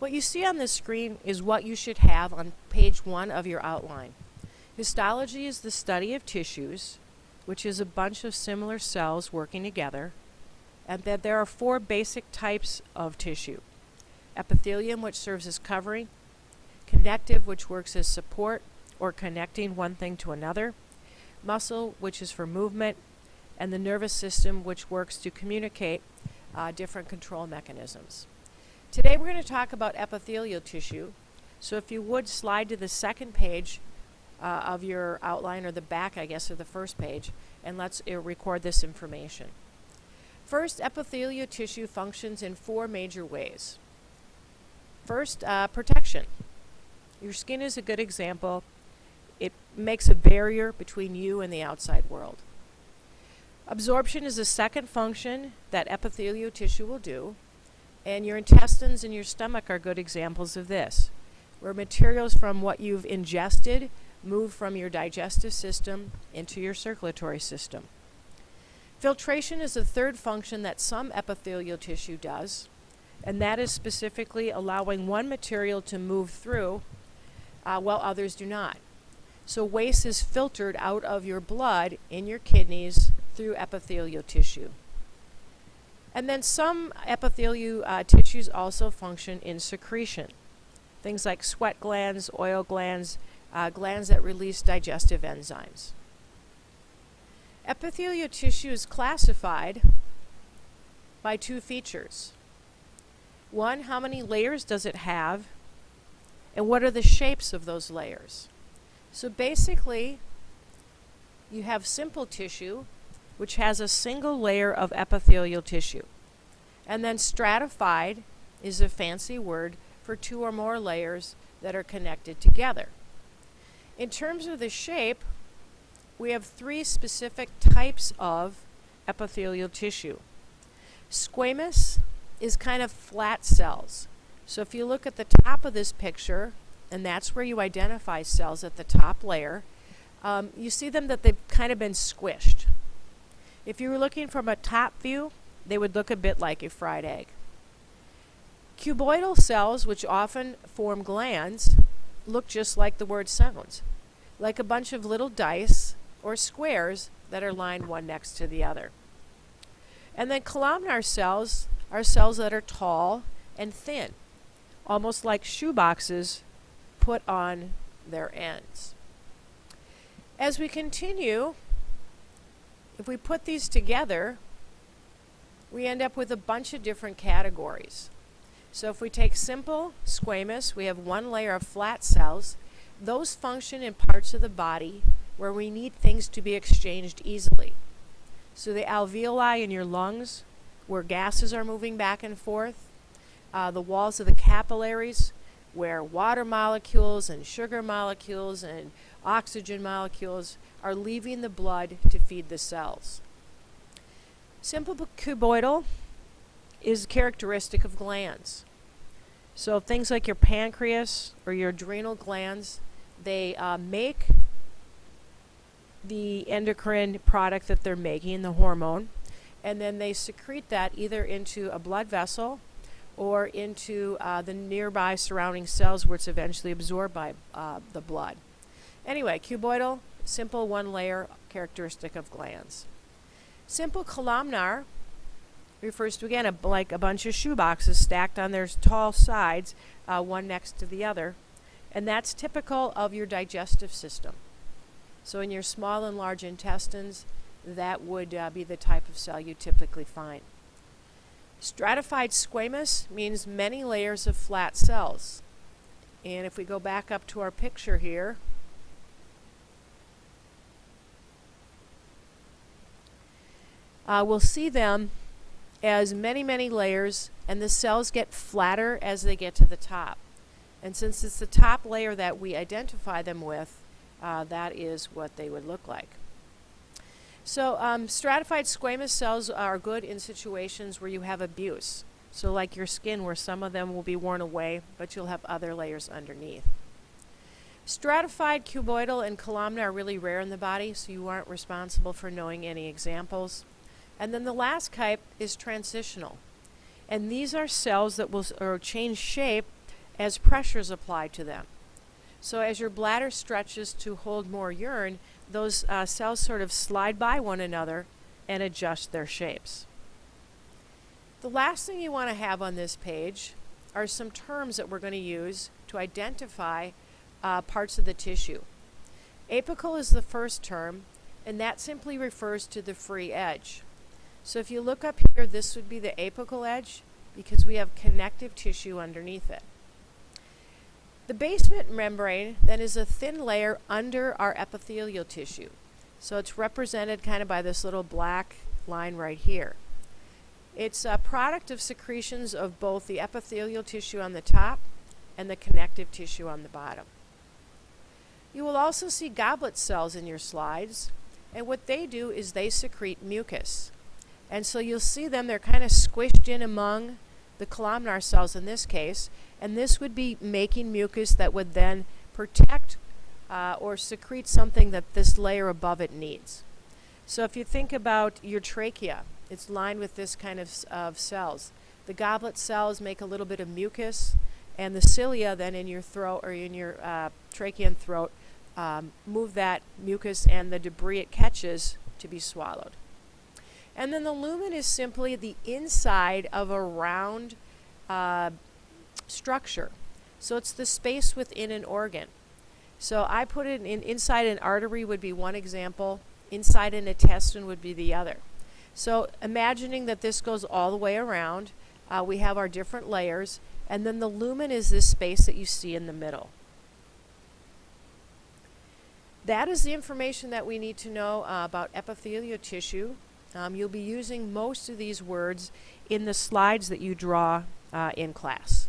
What you see on this screen is what you should have on page 1 of your outline. Histology is the study of tissues, which is a bunch of similar cells working together, and that there are 4 basic types of tissue. Epithelium, which serves as covering, connective, which works as support or connecting one thing to another, muscle, which is for movement, and the nervous system, which works to communicate different control mechanisms. Today we're going to talk about epithelial tissue, so if you would slide to the second page of your outline, or the back, I guess, of the first page, and let's record this information. First, epithelial tissue functions in 4 major ways. First, protection. Your skin is a good example. It makes a barrier between you and the outside world. Absorption is the second function that epithelial tissue will do, and your intestines and your stomach are good examples of this, where materials from what you've ingested move from your digestive system into your circulatory system. Filtration is the third function that some epithelial tissue does, and that is specifically allowing one material to move through while others do not. So waste is filtered out of your blood in your kidneys through epithelial tissue. And then some epithelial tissues also function in secretion. Things like sweat glands, oil glands, glands that release digestive enzymes. Epithelial tissue is classified by 2 features. One, how many layers does it have, and what are the shapes of those layers? So basically, you have simple tissue, which has a single layer of epithelial tissue. And then stratified is a fancy word for 2 or more layers that are connected together. In terms of the shape, we have 3 specific types of epithelial tissue. Squamous is kind of flat cells. So if you look at the top of this picture, and that's where you identify cells at the top layer, you see them that they've kind of been squished. If you were looking from a top view, they would look a bit like a fried egg. Cuboidal cells, which often form glands, look just like the word sounds, like a bunch of little dice or squares that are lined one next to the other. And then columnar cells are cells that are tall and thin, almost like shoe boxes put on their ends. As we continue, if we put these together, we end up with a bunch of different categories. So if we take simple squamous, we have 1 layer of flat cells. Those function in parts of the body where we need things to be exchanged easily. So the alveoli in your lungs, where gases are moving back and forth, the walls of the capillaries, where water molecules and sugar molecules and oxygen molecules are leaving the blood to feed the cells. Simple cuboidal is characteristic of glands. So things like your pancreas or your adrenal glands, they make the endocrine product that they're making, the hormone, and then they secrete that either into a blood vessel or into the nearby surrounding cells, where it's eventually absorbed by the blood. Anyway, cuboidal, simple 1 layer, characteristic of glands. Simple columnar refers to, again, like a bunch of shoe boxes stacked on their tall sides, one next to the other, and that's typical of your digestive system. So in your small and large intestines, that would be the type of cell you typically find. Stratified squamous means many layers of flat cells. And if we go back up to our picture here, we'll see them as many, many layers, and the cells get flatter as they get to the top. And since it's the top layer that we identify them with, that is what they would look like. So stratified squamous cells are good in situations where you have abuse. So like your skin, where some of them will be worn away, but you'll have other layers underneath. Stratified cuboidal and columnar are really rare in the body, so you aren't responsible for knowing any examples. And then the last type is transitional. And these are cells that will change shape as pressure is applied to them. So as your bladder stretches to hold more urine, those cells sort of slide by one another and adjust their shapes. The last thing you want to have on this page are some terms that we're going to use to identify parts of the tissue. Apical is the first term, and that simply refers to the free edge. So if you look up here, this would be the apical edge because we have connective tissue underneath it. The basement membrane then is a thin layer under our epithelial tissue. So it's represented kind of by this little black line right here. It's a product of secretions of both the epithelial tissue on the top and the connective tissue on the bottom. You will also see goblet cells in your slides, and what they do is they secrete mucus. And so you'll see them, they're kind of squished in among the columnar cells in this case, and this would be making mucus that would then protect or secrete something that this layer above it needs. So if you think about your trachea, it's lined with this kind of cells. The goblet cells make a little bit of mucus, and the cilia then in your throat or in your trachea and throat move that mucus and the debris it catches to be swallowed. And then the lumen is simply the inside of a round structure. So it's the space within an organ. So I put it inside an artery would be one example, inside an intestine would be the other. So imagining that this goes all the way around, we have our different layers, and then the lumen is this space that you see in the middle. That is the information that we need to know about epithelial tissue. You'll be using most of these words in the slides that you draw in class.